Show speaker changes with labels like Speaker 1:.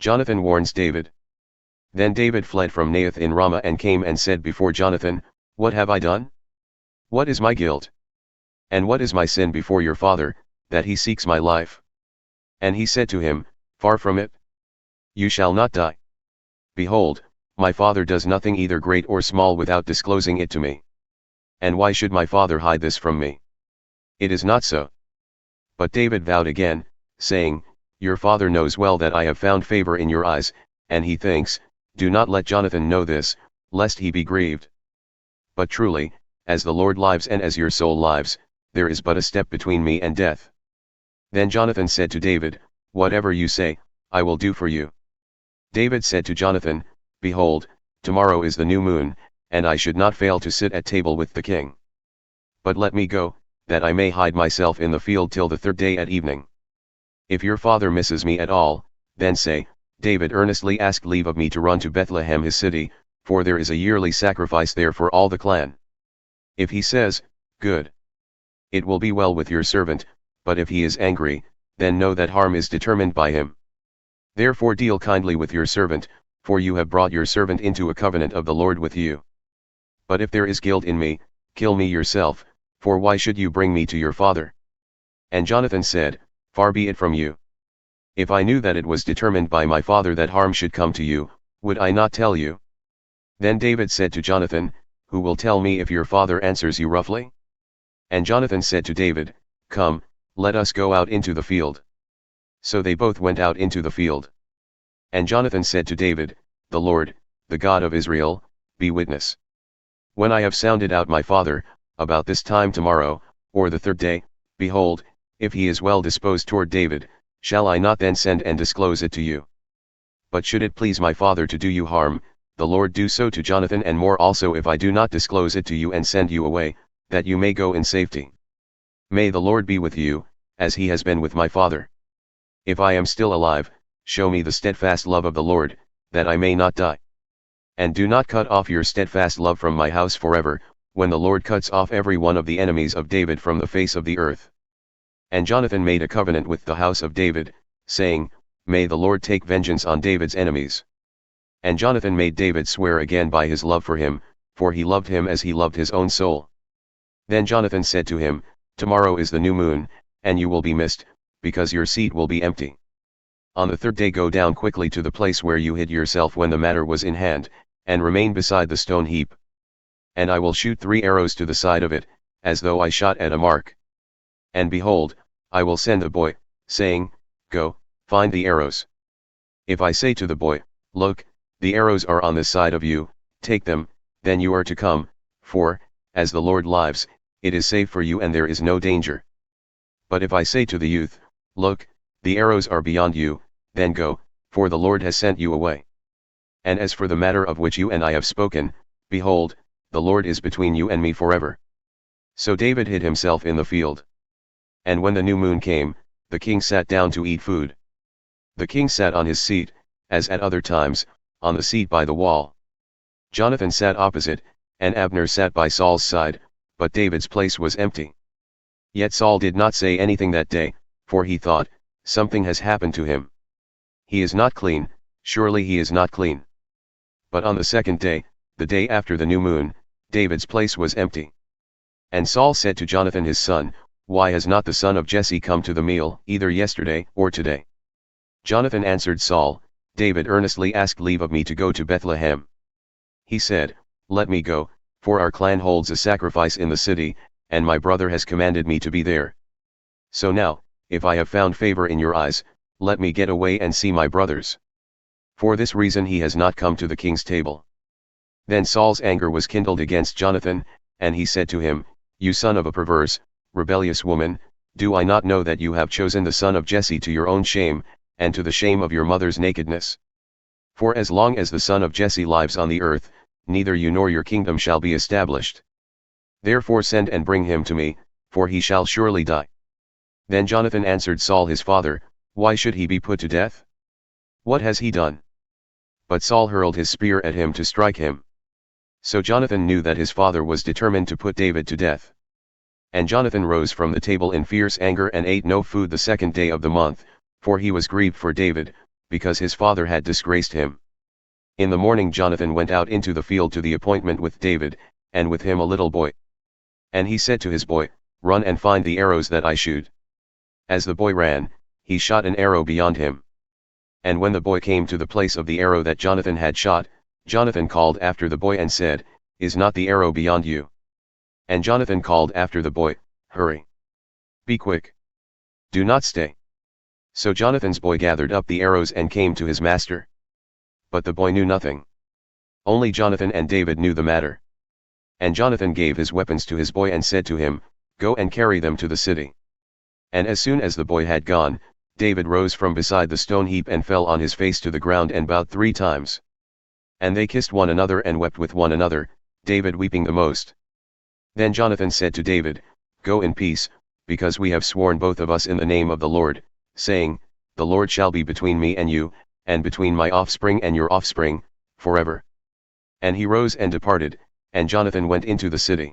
Speaker 1: Jonathan warns David. Then David fled from Naioth in Ramah and came and said before Jonathan, What have I done? What is my guilt? And what is my sin before your father, that he seeks my life? And he said to him, Far from it. You shall not die. Behold, my father does nothing either great or small without disclosing it to me. And why should my father hide this from me? It is not so. But David vowed again, saying, Your father knows well that I have found favor in your eyes, and he thinks, Do not let Jonathan know this, lest he be grieved. But truly, as the Lord lives and as your soul lives, there is but a step between me and death. Then Jonathan said to David, Whatever you say, I will do for you. David said to Jonathan, Behold, tomorrow is the new moon, and I should not fail to sit at table with the king. But let me go, that I may hide myself in the field till the third day at evening. If your father misses me at all, then say, David earnestly asked leave of me to run to Bethlehem his city, for there is a yearly sacrifice there for all the clan. If he says, Good. It will be well with your servant, but if he is angry, then know that harm is determined by him. Therefore deal kindly with your servant, for you have brought your servant into a covenant of the Lord with you. But if there is guilt in me, kill me yourself, for why should you bring me to your father? And Jonathan said, Far be it from you. If I knew that it was determined by my father that harm should come to you, would I not tell you? Then David said to Jonathan, Who will tell me if your father answers you roughly? And Jonathan said to David, Come, let us go out into the field. So they both went out into the field. And Jonathan said to David, The Lord, the God of Israel, be witness. When I have sounded out my father, about this time tomorrow, or the third day, behold, if he is well disposed toward David, shall I not then send and disclose it to you? But should it please my father to do you harm, the Lord do so to Jonathan and more also if I do not disclose it to you and send you away, that you may go in safety. May the Lord be with you, as he has been with my father. If I am still alive, show me the steadfast love of the Lord, that I may not die. And do not cut off your steadfast love from my house forever, when the Lord cuts off every one of the enemies of David from the face of the earth. And Jonathan made a covenant with the house of David, saying, May the Lord take vengeance on David's enemies. And Jonathan made David swear again by his love for him, for he loved him as he loved his own soul. Then Jonathan said to him, Tomorrow is the new moon, and you will be missed, because your seat will be empty. On the third day go down quickly to the place where you hid yourself when the matter was in hand, and remain beside the stone heap. And I will shoot 3 arrows to the side of it, as though I shot at a mark. And behold, I will send the boy, saying, Go, find the arrows. If I say to the boy, Look, the arrows are on this side of you, take them, then you are to come, for, as the Lord lives, it is safe for you and there is no danger. But if I say to the youth, Look, the arrows are beyond you, then go, for the Lord has sent you away. And as for the matter of which you and I have spoken, behold, the Lord is between you and me forever. So David hid himself in the field. And when the new moon came, the king sat down to eat food. The king sat on his seat, as at other times, on the seat by the wall. Jonathan sat opposite, and Abner sat by Saul's side, but David's place was empty. Yet Saul did not say anything that day, for he thought, Something has happened to him. He is not clean, surely he is not clean. But on the second day, the day after the new moon, David's place was empty. And Saul said to Jonathan his son, Why has not the son of Jesse come to the meal, either yesterday or today? Jonathan answered Saul, David earnestly asked leave of me to go to Bethlehem. He said, Let me go, for our clan holds a sacrifice in the city, and my brother has commanded me to be there. So now, if I have found favor in your eyes, let me get away and see my brothers. For this reason he has not come to the king's table. Then Saul's anger was kindled against Jonathan, and he said to him, You son of a perverse, rebellious woman, do I not know that you have chosen the son of Jesse to your own shame, and to the shame of your mother's nakedness? For as long as the son of Jesse lives on the earth, neither you nor your kingdom shall be established. Therefore send and bring him to me, for he shall surely die. Then Jonathan answered Saul his father, Why should he be put to death? What has he done? But Saul hurled his spear at him to strike him. So Jonathan knew that his father was determined to put David to death. And Jonathan rose from the table in fierce anger and ate no food the second day of the month, for he was grieved for David, because his father had disgraced him. In the morning Jonathan went out into the field to the appointment with David, and with him a little boy. And he said to his boy, Run and find the arrows that I shoot. As the boy ran, he shot an arrow beyond him. And when the boy came to the place of the arrow that Jonathan had shot, Jonathan called after the boy and said, Is not the arrow beyond you? And Jonathan called after the boy, Hurry! Be quick! Do not stay! So Jonathan's boy gathered up the arrows and came to his master. But the boy knew nothing. Only Jonathan and David knew the matter. And Jonathan gave his weapons to his boy and said to him, Go and carry them to the city. And as soon as the boy had gone, David rose from beside the stone heap and fell on his face to the ground and bowed 3 times. And they kissed one another and wept with one another, David weeping the most. Then Jonathan said to David, Go in peace, because we have sworn both of us in the name of the Lord, saying, The Lord shall be between me and you, and between my offspring and your offspring, forever. And he rose and departed, and Jonathan went into the city.